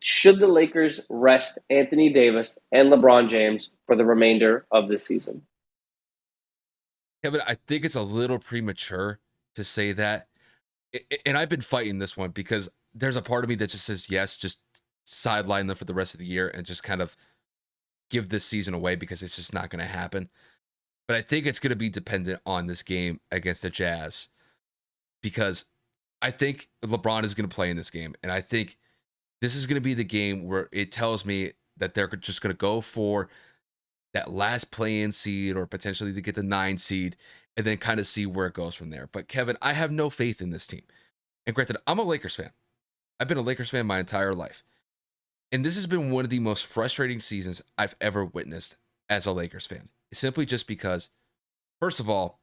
Should the Lakers rest Anthony Davis and LeBron James for the remainder of this season? Kevin, I think it's a little premature to say that. And I've been fighting this one because there's a part of me that just says yes, just sideline them for the rest of the year and just kind of give this season away because it's just not going to happen. But I think it's going to be dependent on this game against the Jazz because I think LeBron is going to play in this game. And I think this is going to be the game where it tells me that they're just going to go for that last play-in seed or potentially to get the 9 seed and then kind of see where it goes from there. But Kevin, I have no faith in this team. And granted, I'm a Lakers fan. I've been a Lakers fan my entire life. And this has been one of the most frustrating seasons I've ever witnessed as a Lakers fan. Simply just because, first of all,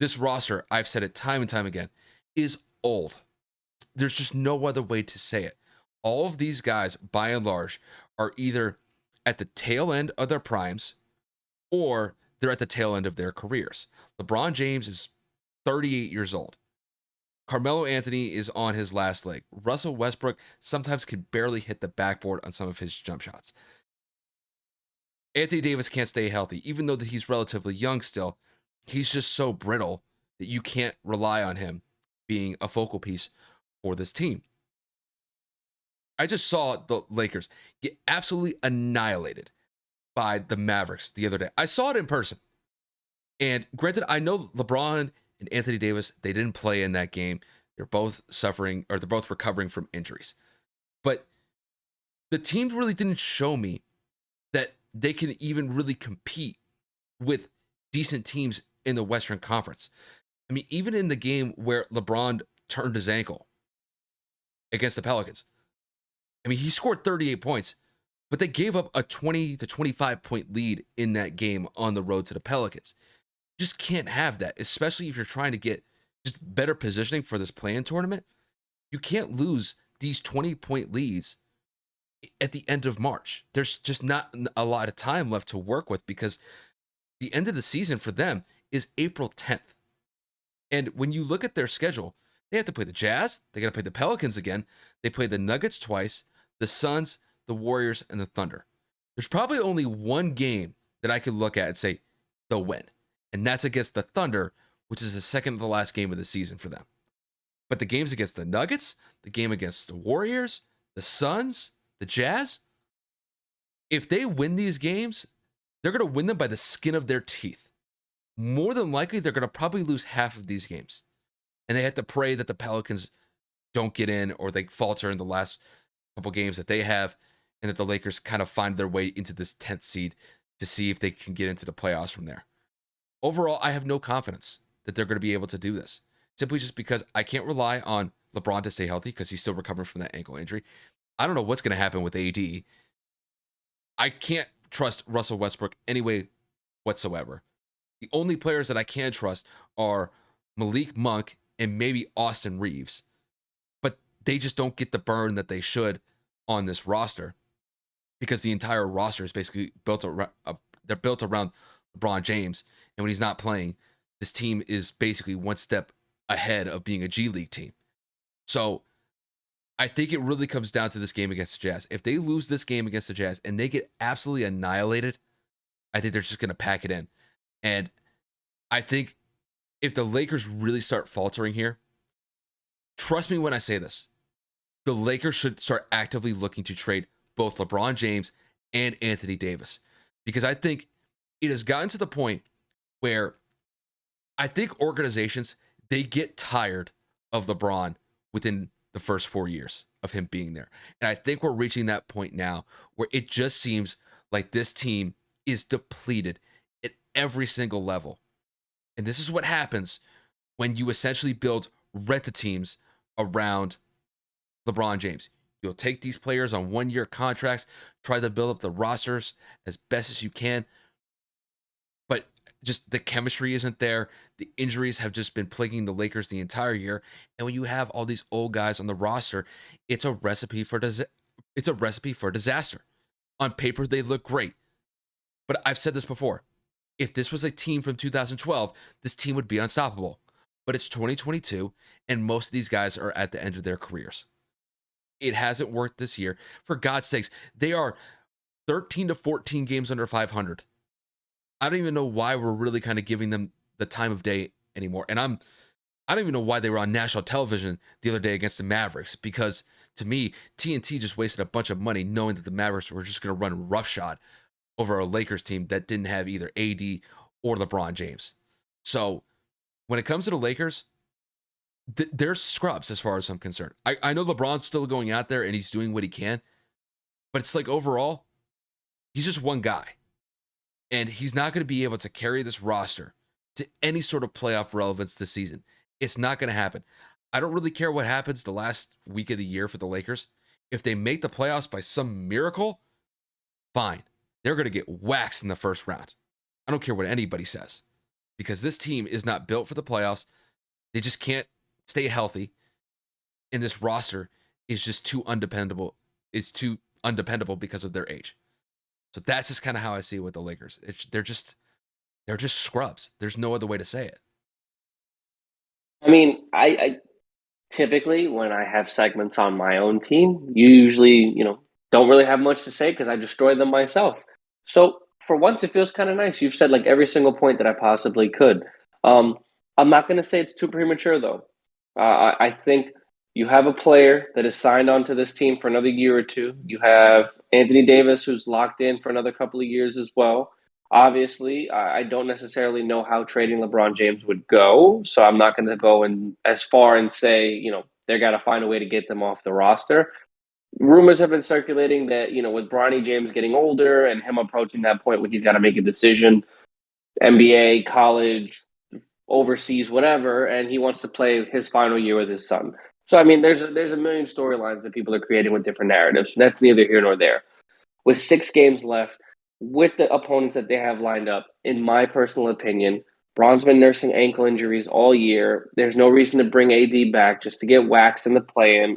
this roster, I've said it time and time again, is old. There's just no other way to say it. All of these guys, by and large, are either at the tail end of their primes or they're at the tail end of their careers. LeBron James is 38 years old. Carmelo Anthony is on his last leg. Russell Westbrook sometimes can barely hit the backboard on some of his jump shots. Anthony Davis can't stay healthy, even though that he's relatively young still. He's just so brittle that you can't rely on him being a focal piece for this team. I just saw the Lakers get absolutely annihilated by the Mavericks the other day. I saw it in person. And granted, I know LeBron and Anthony Davis, they didn't play in that game. They're both suffering or they're both recovering from injuries. But the team really didn't show me that they can even really compete with decent teams in the Western Conference. I mean, even in the game where LeBron turned his ankle against the Pelicans, I mean, he scored 38 points, but they gave up a 20 to 25 point lead in that game on the road to the Pelicans. You just can't have that, especially if you're trying to get just better positioning for this play-in tournament. You can't lose these 20-point leads at the end of March. There's just not a lot of time left to work with because the end of the season for them is April 10th. And when you look at their schedule, they have to play the Jazz, they got to play the Pelicans again, they play the Nuggets twice, the Suns, the Warriors, and the Thunder. There's probably only one game that I could look at and say they'll win, and that's against the Thunder, which is the second to last game of the season for them. But the games against the Nuggets, the game against the Warriors, the Suns, the Jazz, if they win these games, they're going to win them by the skin of their teeth. More than likely, they're going to probably lose half of these games. And they have to pray that the Pelicans don't get in or they falter in the last couple games that they have, and that the Lakers kind of find their way into this 10th seed to see if they can get into the playoffs from there. Overall, I have no confidence that they're going to be able to do this. Simply just because I can't rely on LeBron to stay healthy because he's still recovering from that ankle injury. I don't know what's going to happen with AD. I can't trust Russell Westbrook anyway whatsoever. The only players that I can trust are Malik Monk and maybe Austin Reeves, but they just don't get the burn that they should on this roster because the entire roster is basically built around they're built around LeBron James, and when he's not playing, this team is basically one step ahead of being a G League team. So I think it really comes down to this game against the Jazz. If they lose this game against the Jazz and they get absolutely annihilated, I think they're just going to pack it in. And I think if the Lakers really start faltering here, trust me when I say this, the Lakers should start actively looking to trade both LeBron James and Anthony Davis. Because I think it has gotten to the point where I think organizations, they get tired of LeBron within the first 4 years of him being there. And I think we're reaching that point now where it just seems like this team is depleted at every single level. And this is what happens when you essentially build rent teams around LeBron James. You'll take these players on 1 year contracts, try to build up the rosters as best as you can, but just the chemistry isn't there. The injuries have just been plaguing the Lakers the entire year, and when you have all these old guys on the roster, it's a recipe for disaster. On paper, they look great, but I've said this before. If this was a team from 2012, this team would be unstoppable. But it's 2022, and most of these guys are at the end of their careers. It hasn't worked this year. For God's sakes, they are 13 to 14 games under 500. I don't even know why we're really kind of giving them the time of day anymore. And I don't even know why they were on national television the other day against the Mavericks, because to me, TNT just wasted a bunch of money knowing that the Mavericks were just going to run roughshod over a Lakers team that didn't have either AD or LeBron James. So when it comes to the Lakers, they're scrubs as far as I'm concerned. I know LeBron's still going out there and he's doing what he can, but it's like overall, he's just one guy. And he's not going to be able to carry this roster to any sort of playoff relevance this season. It's not going to happen. I don't really care what happens the last week of the year for the Lakers. If they make the playoffs by some miracle, fine. They're going to get waxed in the first round. I don't care what anybody says, because this team is not built for the playoffs. They just can't stay healthy. And this roster is just too undependable. It's too undependable because of their age. So that's just kind of how I see it with the Lakers. They're just scrubs. There's no other way to say it. I mean, I typically when I have segments on my own team, you usually, don't really have much to say because I destroy them myself. So for once, it feels kind of nice. You've said like every single point that I possibly could. Um, I'm not going to say it's too premature though. I think you have a player that is signed onto this team for another year or two. You have Anthony Davis, who's locked in for another couple of years as well. Obviously, I don't necessarily know how trading LeBron James would go, so I'm not going to go in as far and say, they got to find a way to get them off the roster. Rumors have been circulating that, with Bronny James getting older and him approaching that point where he's got to make a decision, NBA, college, overseas, whatever, and he wants to play his final year with his son. So, I mean, there's a million storylines that people are creating with different narratives. That's neither here nor there. With 6 games left, with the opponents that they have lined up, in my personal opinion, Braun's been nursing ankle injuries all year. There's no reason to bring AD back just to get waxed in the play-in.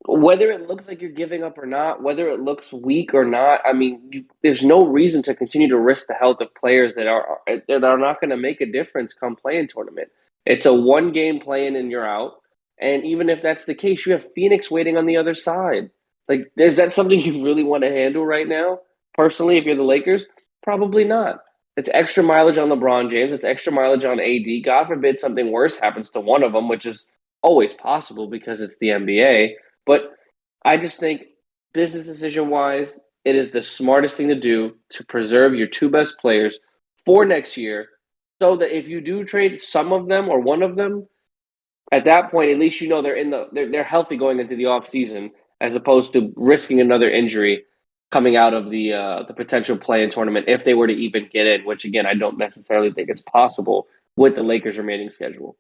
Whether it looks like you're giving up or not, whether it looks weak or not, I mean, there's no reason to continue to risk the health of players that are not going to make a difference come play-in tournament. It's a one-game play-in and you're out. And even if that's the case, you have Phoenix waiting on the other side. Like, is that something you really want to handle right now? Personally, if you're the Lakers, probably not. It's extra mileage on LeBron James. It's extra mileage on AD. God forbid something worse happens to one of them, which is always possible because it's the NBA. But I just think business decision wise, it is the smartest thing to do to preserve your two best players for next year so that if you do trade some of them or one of them, at that point at least they're healthy going into the off season as opposed to risking another injury coming out of the potential play in tournament if they were to even get in, which again I don't necessarily think is possible with the Lakers remaining schedule.